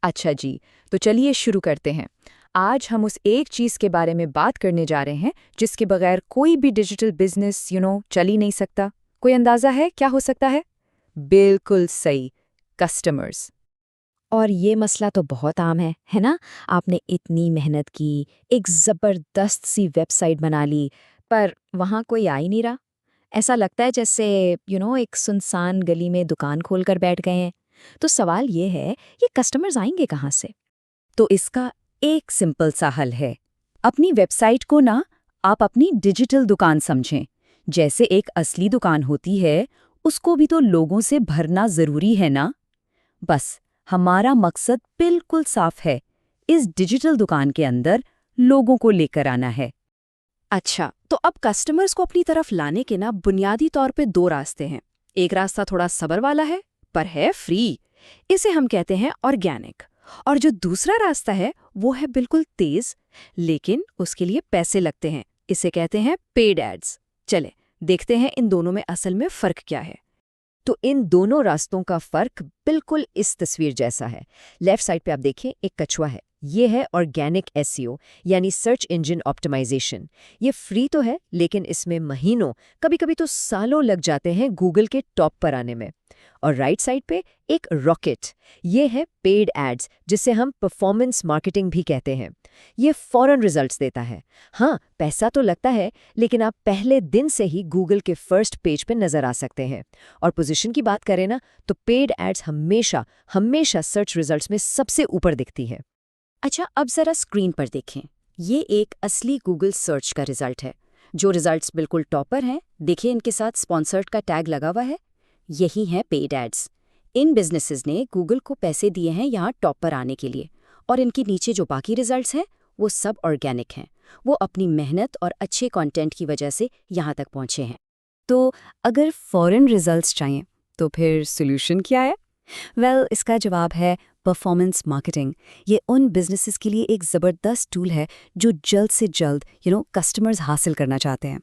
अच्छा जी, तो चलिए शुरू करते हैं। आज हम उस एक चीज़ के बारे में बात करने जा रहे हैं जिसके बगैर कोई भी डिजिटल बिजनेस चल ही नहीं सकता। कोई अंदाज़ा है क्या हो सकता है? बिल्कुल सही, कस्टमर्स। और ये मसला तो बहुत आम है ना? आपने इतनी मेहनत की, एक ज़बरदस्त सी वेबसाइट बना ली, पर वहाँ कोई आ ही नहीं रहा। ऐसा लगता है जैसे एक सुनसान गली में दुकान खोलकर बैठ गए हैं। तो सवाल ये है, ये कस्टमर्स आएंगे कहाँ से? तो इसका एक सिंपल सा हल है। अपनी वेबसाइट को ना आप अपनी डिजिटल दुकान समझें। जैसे एक असली दुकान होती है, उसको भी तो लोगों से भरना ज़रूरी है ना? बस हमारा मकसद बिल्कुल साफ है। इस डिजिटल दुकान के अंदर लोगों को लेकर आना है। अच्छा, तो अब कस्टमर्स को अपनी तरफ लाने के ना बुनियादी तौर पे दो रास्ते हैं। एक रास्ता थोड़ा सब्र वाला है, पर है फ्री। इसे हम कहते हैं ऑर्गेनिक। और जो दूसरा रास्ता है वो है बिल्कुल तेज, लेकिन उसके लिए पैसे लगते हैं। इसे कहते हैं पेड एड्स। चले देखते हैं इन दोनों में असल में फ़र्क क्या है। तो इन दोनों रास्तों का फ़र्क बिल्कुल इस तस्वीर जैसा है। लेफ्ट साइड पे आप देखिए, एक कछुआ है। ये है ऑर्गेनिक एसईओ, यानी सर्च इंजन ऑप्टिमाइजेशन। ये फ्री तो है, लेकिन इसमें महीनों, कभी-कभी तो सालों लग जाते हैं गूगल के टॉप पर आने में। और राइट साइड पे एक रॉकेट, ये है पेड एड्स, जिसे हम परफॉर्मेंस मार्केटिंग भी कहते हैं। ये फौरन रिजल्ट्स देता है। हाँ, पैसा तो लगता है, लेकिन आप पहले दिन से ही गूगल के फर्स्ट पेज पे नजर आ सकते हैं। और पोजीशन की बात करें ना, तो पेड एड्स हमेशा हमेशा सर्च रिजल्ट्स में सबसे ऊपर दिखती है। अच्छा, अब जरा स्क्रीन पर देखें। ये एक असली गूगल सर्च का रिजल्ट है। जो रिजल्ट्स बिल्कुल टॉपर हैं, देखिए इनके साथ स्पॉन्सर्ड का टैग लगा हुआ है। यही हैं पेड एड्स। इन बिजनेसेस ने गूगल को पैसे दिए हैं यहाँ टॉप पर आने के लिए। और इनके नीचे जो बाकी रिजल्ट्स हैं, वो सब ऑर्गेनिक हैं। वो अपनी मेहनत और अच्छे कंटेंट की वजह से यहाँ तक पहुँचे हैं। तो अगर फॉरेन रिजल्ट्स चाहिए, तो फिर सॉल्यूशन क्या है? इसका जवाब है परफॉर्मेंस मार्केटिंग। ये उन बिजनेसेस के लिए एक ज़बरदस्त टूल है जो जल्द से जल्द कस्टमर्स हासिल करना चाहते हैं।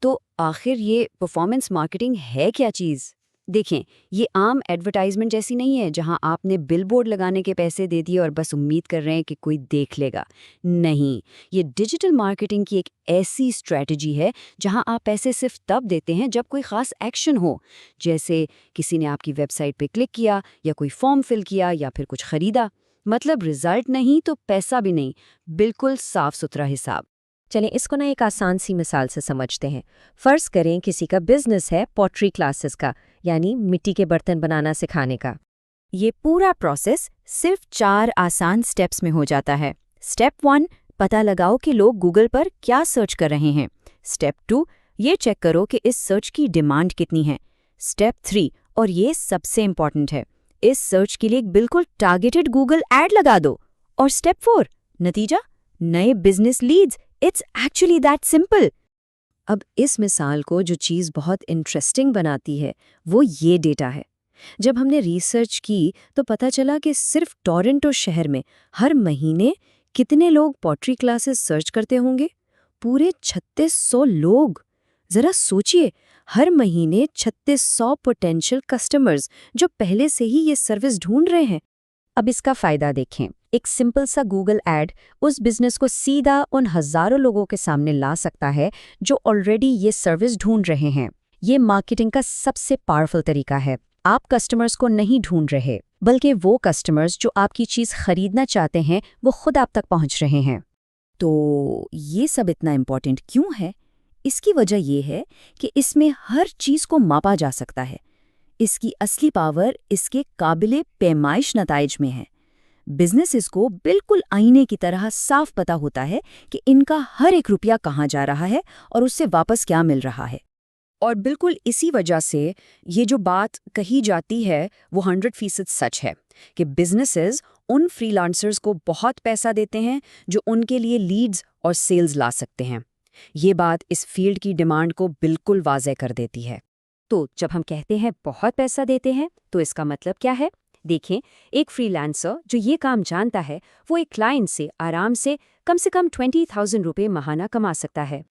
तो आखिर ये परफॉर्मेंस मार्केटिंग है क्या चीज़? देखें, ये आम एडवर्टाइजमेंट जैसी नहीं है जहां आपने बिलबोर्ड लगाने के पैसे दे दिए और बस उम्मीद कर रहे हैं कि कोई देख लेगा। नहीं, ये डिजिटल मार्केटिंग की एक ऐसी स्ट्रैटेजी है जहां आप पैसे सिर्फ तब देते हैं जब कोई खास एक्शन हो। जैसे किसी ने आपकी वेबसाइट पे क्लिक किया, या कोई फॉर्म फिल किया, या फिर कुछ खरीदा। मतलब रिजल्ट नहीं तो पैसा भी नहीं, बिल्कुल साफ सुथरा हिसाब। चलें, इसको ना एक आसान सी मिसाल से समझते हैं। फ़र्ज़ करें किसी का बिजनेस है पॉटरी क्लासेस का, यानी मिट्टी के बर्तन बनाना सिखाने का। ये पूरा प्रोसेस सिर्फ 4 आसान स्टेप्स में हो जाता है। स्टेप 1, पता लगाओ कि लोग गूगल पर क्या सर्च कर रहे हैं। स्टेप 2, ये चेक करो कि इस सर्च की डिमांड कितनी है। स्टेप 3, और ये सबसे इम्पॉर्टेंट है, इस सर्च के लिए एक बिल्कुल टारगेटेड गूगल ऐड लगा दो। और स्टेप 4, नतीजा, नए business leads. It's actually that simple. अब इस मिसाल को जो चीज़ बहुत इंटरेस्टिंग बनाती है, वो ये डेटा है। जब हमने रिसर्च की तो पता चला कि सिर्फ टोरंटो शहर में हर महीने कितने लोग पॉटरी क्लासेस सर्च करते होंगे? पूरे 3600 लोग। ज़रा सोचिए, हर महीने 3600 पोटेंशियल कस्टमर्स जो पहले से ही ये सर्विस ढूंढ रहे हैं। अब इसका फ़ायदा देखें। एक सिंपल सा गूगल ऐड उस बिजनेस को सीधा उन हज़ारों लोगों के सामने ला सकता है जो ऑलरेडी ये सर्विस ढूंढ रहे हैं। ये मार्केटिंग का सबसे पावरफुल तरीका है। आप कस्टमर्स को नहीं ढूंढ रहे, बल्कि वो कस्टमर्स जो आपकी चीज़ खरीदना चाहते हैं, वो खुद आप तक पहुंच रहे हैं। तो ये सब इतना इम्पोर्टेंट क्यों है? इसकी वजह ये है कि इसमें हर चीज़ को मापा जा सकता है। इसकी असली पावर इसके काबिले पैमाइश नताइज में है। बिजनेसेस को बिल्कुल आईने की तरह साफ पता होता है कि इनका हर एक रुपया कहाँ जा रहा है और उससे वापस क्या मिल रहा है। और बिल्कुल इसी वजह से ये जो बात कही जाती है वो 100% सच है कि बिजनेसेस उन फ्रीलांसर्स को बहुत पैसा देते हैं जो उनके लिए लीड्स और सेल्स ला सकते हैं। ये बात इस फील्ड की डिमांड को बिल्कुल वाज़ेह कर देती है। तो जब हम कहते हैं बहुत पैसा देते हैं, तो इसका मतलब क्या है? देखें, एक फ्रीलांसर जो ये काम जानता है, वो एक क्लाइंट से आराम से कम 20,000 रुपये महाना कमा सकता है।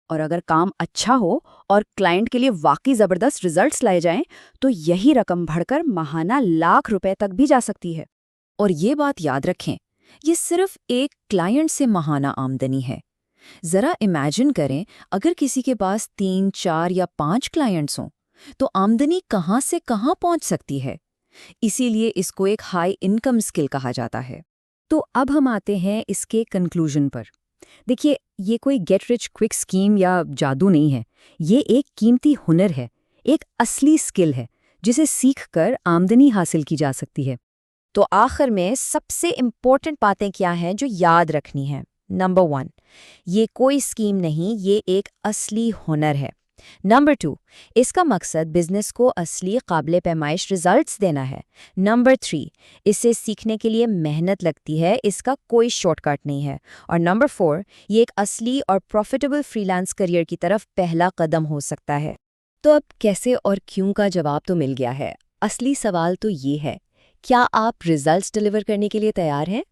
और अगर काम अच्छा हो और क्लाइंट के लिए वाकई ज़बरदस्त रिजल्ट्स लाए जाएं, तो यही रकम बढ़कर महाना लाख रुपए तक भी जा सकती है। और ये बात याद रखें, ये सिर्फ एक क्लाइंट से माहाना आमदनी है। जरा इमेजिन करें, अगर किसी के पास 3, 4 या 5 क्लाइंट्स हों, तो आमदनी कहाँ से कहाँ पहुंच सकती है। इसीलिए इसको एक हाई इनकम स्किल कहा जाता है। तो अब हम आते हैं इसके कंक्लूजन पर। देखिए, ये कोई गेट रिच क्विक स्कीम या जादू नहीं है। ये एक कीमती हुनर है, एक असली स्किल है, जिसे सीखकर आमदनी हासिल की जा सकती है। तो आखिर में सबसे इम्पोर्टेंट बातें क्या हैं जो याद रखनी है। नंबर 1, ये कोई स्कीम नहीं, ये एक असली हुनर है। नंबर 2, इसका मकसद बिजनेस को असली काबिल पैमाइश रिजल्ट्स देना है। नंबर 3, इसे सीखने के लिए मेहनत लगती है, इसका कोई शॉर्टकट नहीं है। और नंबर 4, ये एक असली और प्रॉफिटेबल फ्रीलांस करियर की तरफ पहला कदम हो सकता है। तो अब कैसे और क्यों का जवाब तो मिल गया है। असली सवाल तो ये है, क्या आप रिजल्ट्स डिलीवर करने के लिए तैयार हैं?